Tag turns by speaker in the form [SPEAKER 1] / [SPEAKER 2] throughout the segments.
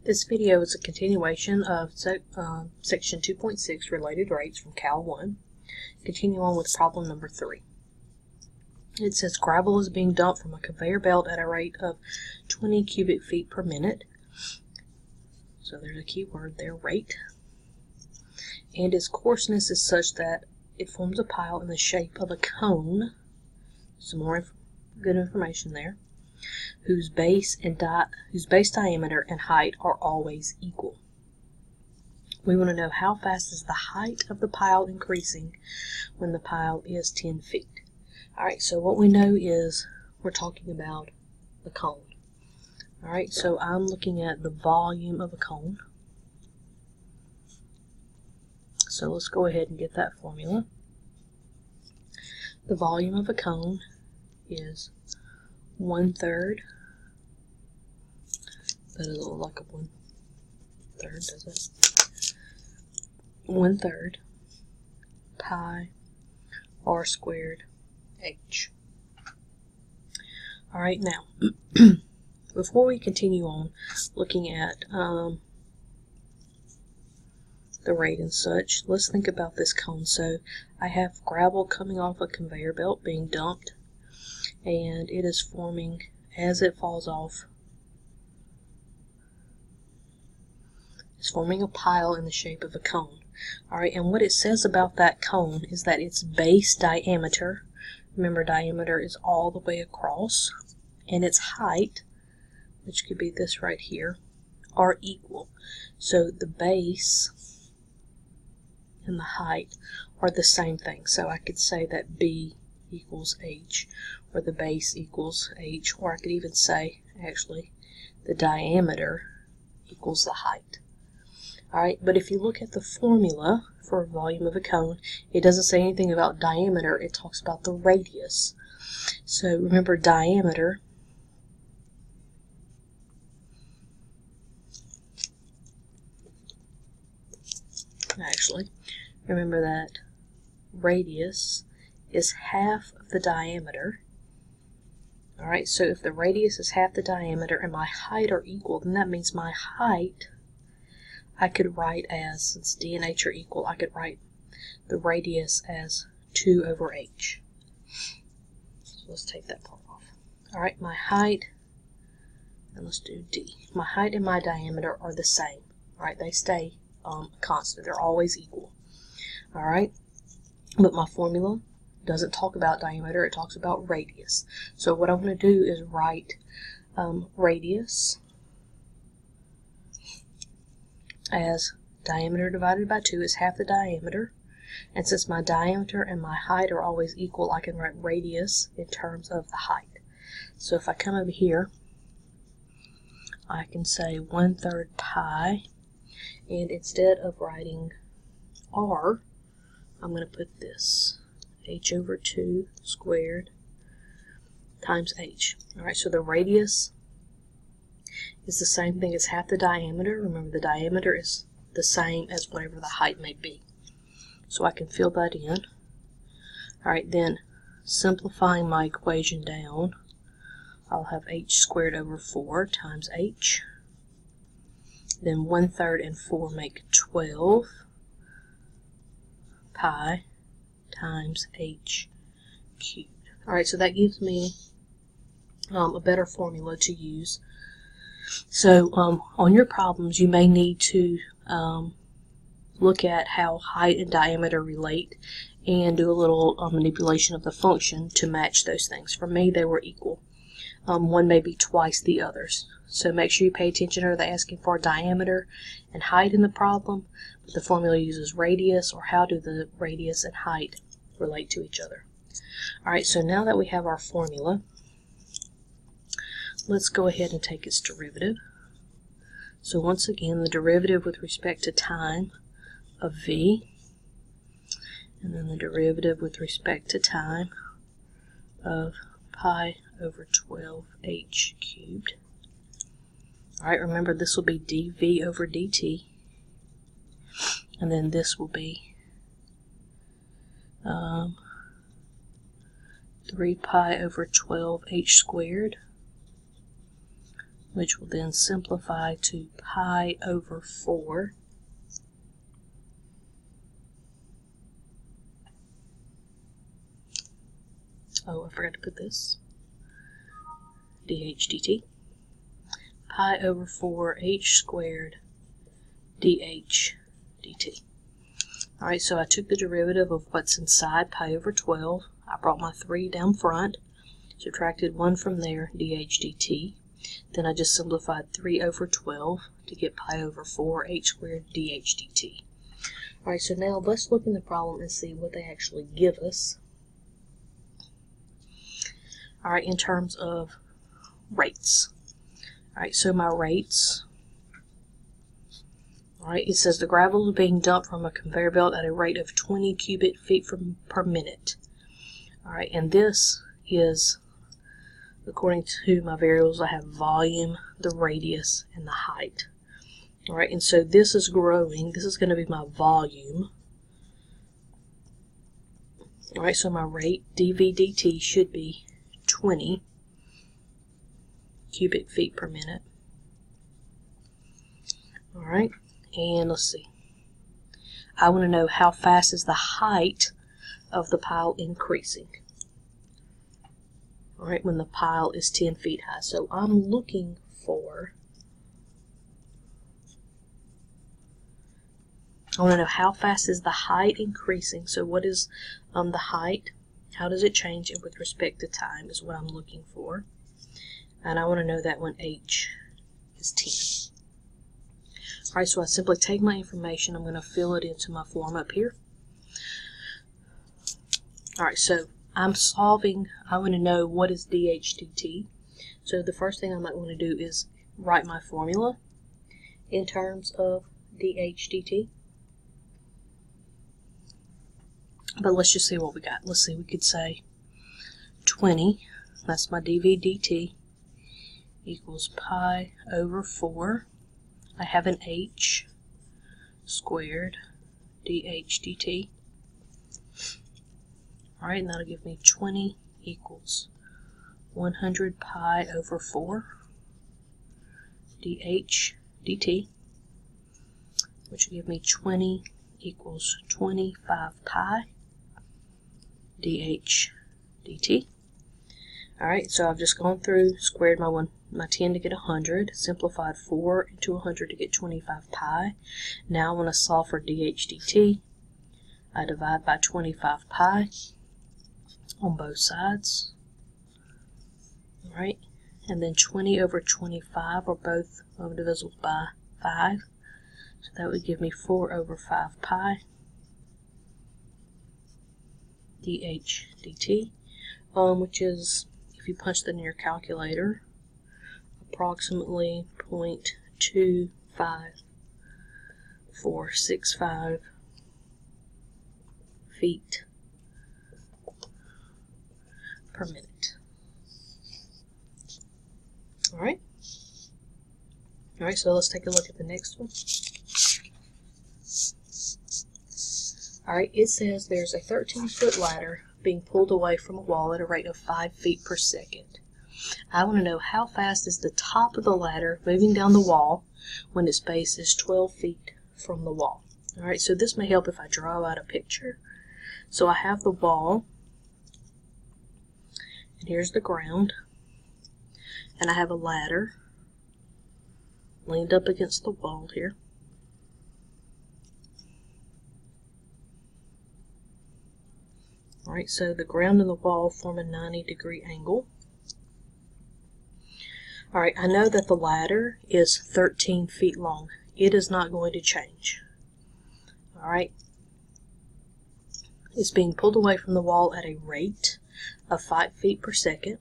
[SPEAKER 1] This video is a continuation of section 2.6 related rates from Cal 1. Continue on with problem number 3. It says gravel is being dumped from a conveyor belt at a rate of 20 cubic feet per minute. So there's a key word there, rate. And its coarseness is such that it forms a pile in the shape of a cone. Some more good information there. Whose base diameter and height are always equal. We want to know how fast is the height of the pile increasing when the pile is 10 feet. Alright, so what we know is we're talking about the cone. Alright, so I'm looking at the volume of a cone. So let's go ahead and get that formula. The volume of a cone is 1/3. That doesn't look like a 1/3, does it? 1/3 pi r squared h. Alright, now, before we continue on looking at the rate and such, let's think about this cone. So I have gravel coming off a conveyor belt being dumped, and it is forming, as it falls off, it's forming a pile in the shape of a cone. Alright, and what it says about that cone is that its base diameter, remember diameter is all the way across, and its height, which could be this right here, are equal. So the base and the height are the same thing. So I could say that B equals H, or the base equals H, or I could even say, actually, the diameter equals the height. Alright, but if you look at the formula for volume of a cone, it doesn't say anything about diameter, it talks about the radius. So remember, diameter remember that radius is half of the diameter. Alright, so if the radius is half the diameter and my height are equal, then that means my height I could write as, since D and H are equal, I could write the radius as 2/h. So let's take that part off. Alright, my height, and let's do D. My height and my diameter are the same. Alright, they stay constant. They're always equal. Alright, but my formula doesn't talk about diameter, it talks about radius. So what I'm going to do is write radius as diameter divided by 2 is half the diameter. And since my diameter and my height are always equal, I can write radius in terms of the height. So if I come over here, I can say 1/3 pi, and instead of writing r, I'm going to put this, h/2 squared times h. Alright, so the radius is the same thing as half the diameter. Remember, the diameter is the same as whatever the height may be. So I can fill that in. Alright, then simplifying my equation down, I'll have h²/4 times h. Then 1/3 and 4 make 12 pi times h cubed. Alright, so that gives me a better formula to use. So on your problems, you may need to look at how height and diameter relate and do a little manipulation of the function to match those things. For me, they were equal. One may be twice the others. So make sure you pay attention. Are they asking for diameter and height in the problem? But the formula uses radius, or how do the radius and height relate to each other? Alright, so now that we have our formula, let's go ahead and take its derivative. So once again, the derivative with respect to time of v, and then the derivative with respect to time of pi/12h cubed. Alright, remember this will be dv/dt, and then this will be 3 pi/12h² which will then simplify to pi over 4 . Oh, I forgot to put this. dH dt. Pi over 4 h squared dH dt. Alright, so I took the derivative of what's inside pi over 12. I brought my 3 down front, subtracted 1 from there, dH dt. Then I just simplified 3 over 12 to get pi over 4 h squared dH dt. Alright, so now let's look in the problem and see what they actually give us. Alright, in terms of rates. Alright, so my rates. Alright, it says the gravel is being dumped from a conveyor belt at a rate of 20 cubic feet per minute. Alright, and this is, according to my variables, I have volume, the radius, and the height. Alright, and so this is growing. This is going to be my volume. Alright, so my rate, dV dt, should be 20 cubic feet per minute. Alright, and let's see. I want to know how fast is the height of the pile increasing. Alright, when the pile is 10 feet high. So I'm looking for, I want to know how fast is the height increasing. So what is the height? How does it change with respect to time is what I'm looking for. And I want to know that when h is 10. Alright, so I simply take my information, I'm going to fill it into my form up here. Alright, so I'm solving, I want to know what is dH dt. So the first thing I might want to do is write my formula in terms of dH dt. But let's just see what we got. Let's see, we could say 20, that's my dV dt, equals pi over 4. I have an h squared dH dt. Alright, and that'll give me 20 equals 100 pi over 4 dH dt, which will give me 20 equals 25 pi dH dt. Alright, so I've just gone through, squared my 10 to get 100, simplified 4 into 100 to get 25 pi. Now I want to solve for dH dt. I divide by 25 pi on both sides. Alright, and then 20 over 25 are both divisible by 5. So that would give me 4 over 5 pi dH dt, which is, if you punch that in your calculator, approximately 0.25465 feet per minute. Alright? Alright, so let's take a look at the next one. Alright, it says there's a 13-foot ladder being pulled away from a wall at a rate of 5 feet per second. I want to know how fast is the top of the ladder moving down the wall when its base is 12 feet from the wall. Alright, so this may help if I draw out a picture. So I have the wall, and here's the ground, and I have a ladder leaned up against the wall here. Alright, so the ground and the wall form a 90-degree angle. Alright, I know that the ladder is 13 feet long. It is not going to change. Alright, it's being pulled away from the wall at a rate of 5 feet per second.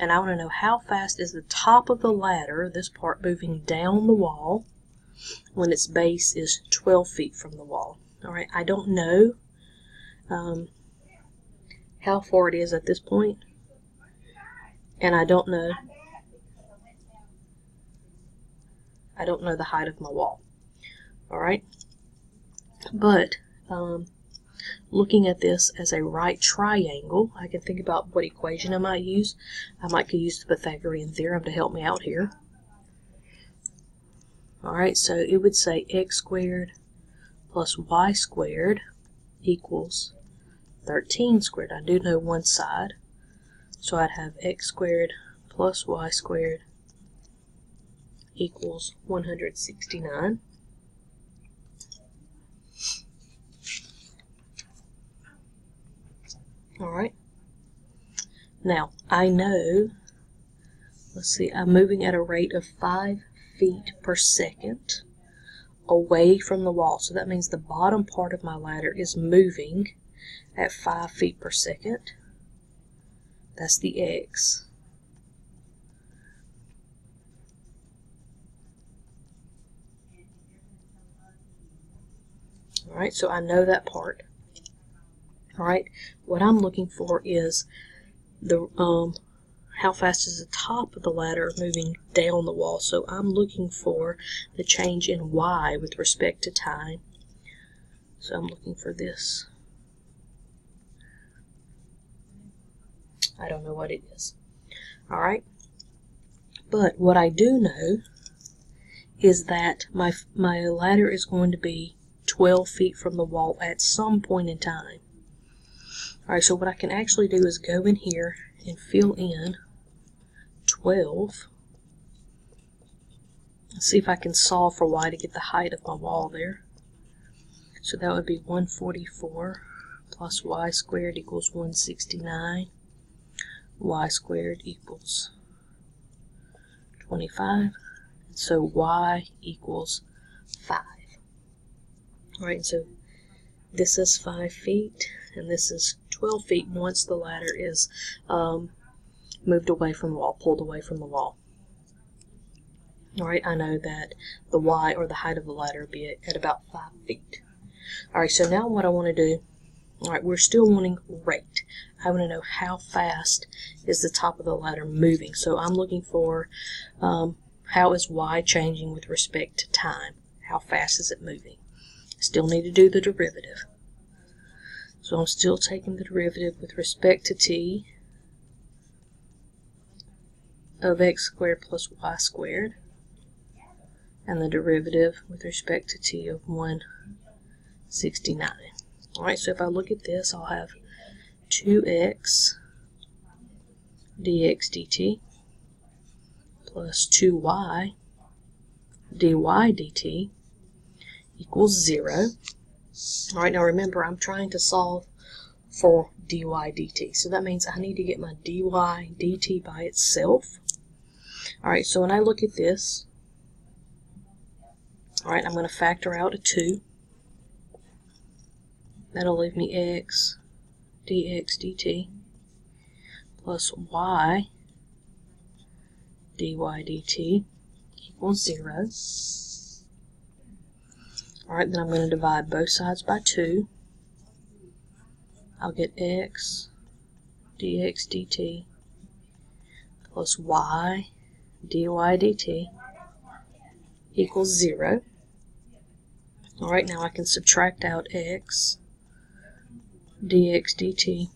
[SPEAKER 1] And I want to know how fast is the top of the ladder, this part, moving down the wall when its base is 12 feet from the wall. Alright, I don't know how far it is at this point, and I don't know the height of my wall. Alright, but looking at this as a right triangle, I can think about what equation I might use. I might use the Pythagorean theorem to help me out here. Alright, so it would say x squared plus y squared equals 13 squared. I do know one side, so I'd have x squared plus y squared equals 169. Alright, now I know, let's see, I'm moving at a rate of 5 feet per second away from the wall. So that means the bottom part of my ladder is moving at 5 feet per second. That's the x. Alright, so I know that part. Alright, what I'm looking for is the how fast is the top of the ladder moving down the wall. So I'm looking for the change in y with respect to time. So I'm looking for this. I don't know what it is. Alright, but what I do know is that my ladder is going to be 12 feet from the wall at some point in time. Alright, so what I can actually do is go in here and fill in 12. Let's see if I can solve for y to get the height of my wall there. So that would be 144 plus y squared equals 169. Y squared equals 25. So y equals 5. Alright, so this is 5 feet and this is 12 feet once the ladder is moved away from the wall, pulled away from the wall. Alright, I know that the y, or the height of the ladder, would be at about 5 feet. Alright, so now what I want to do, alright, we're still wanting rate. I want to know how fast is the top of the ladder moving. So I'm looking for how is y changing with respect to time. How fast is it moving? Still need to do the derivative. So I'm still taking the derivative with respect to t of x squared plus y squared, and the derivative with respect to t of 169. Alright, so if I look at this, I'll have 2x dx dt plus 2y dy dt equals 0. Alright, now remember, I'm trying to solve for dy dt. So that means I need to get my dy dt by itself. Alright, so when I look at this, alright, I'm going to factor out a 2. That'll leave me x dx dt plus y dy dt equals 0. Alright, then I'm going to divide both sides by 2. I'll get x dx dt plus y dy dt equals 0. Alright, now I can subtract out x dx dt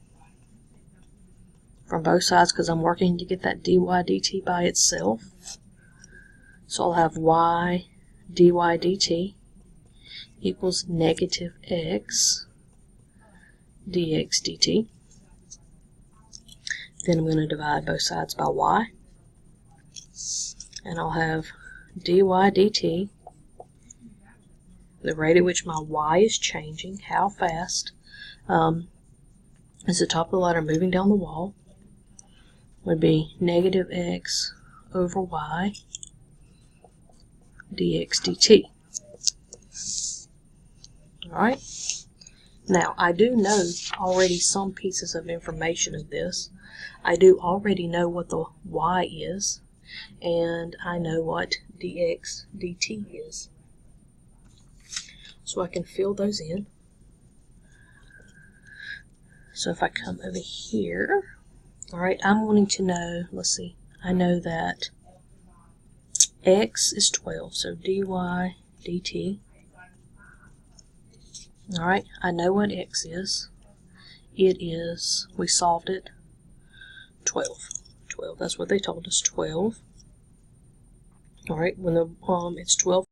[SPEAKER 1] from both sides because I'm working to get that dy dt by itself. So I'll have y dy dt equals negative x dx dt. Then I'm going to divide both sides by y, and I'll have dy dt, the rate at which my y is changing, how fast is the top of the ladder moving down the wall, would be negative x over y dx dt. Alright, now I do know already some pieces of information of this. I do already know what the y is, and I know what dx dt is. So I can fill those in. So if I come over here, alright, I'm wanting to know, let's see, I know that x is 12, so dy dt. Alright, I know what x is. It is, we solved it, 12. 12, that's what they told us, 12. Alright, when it's 12